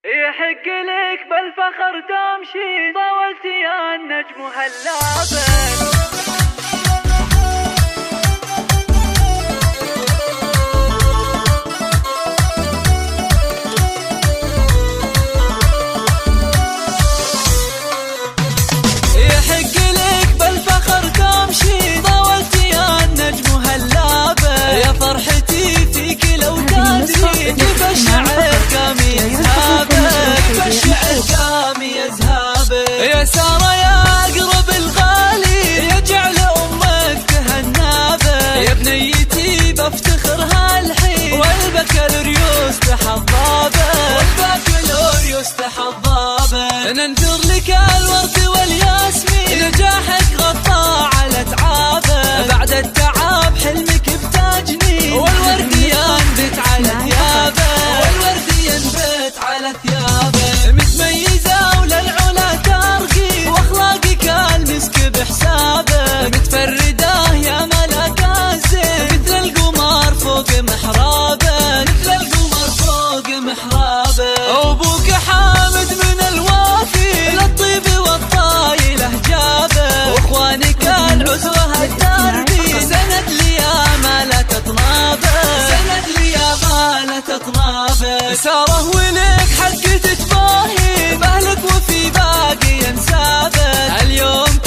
يحق لك بالفخر تمشي، طولت يا النجم هلابك. يا سارة يا أقرب الغالي، يا جعل أمك تهنابه، يا بنيتي بفتخر هالحين، والبكالوريوس تحضابه، ننثر لك الورد والياسمين، نجاحك غطى على تعابه، بعد التعب حلمك بتاجني، والورد ينبت على ثيابه، متميزة وللعلا ترقي، واخلاقك المسك بحسابه، متفردة يا ملك الزين، مثل القمر فوق محرابه، وابوك حامد من الوافي، للطيب والطايله جابه، واخوانك العزوه الدربي، سند لي يا مالة اطنابه، ساره ولك حق تتباهي، باهلك وفي باقي انسابه، اليوم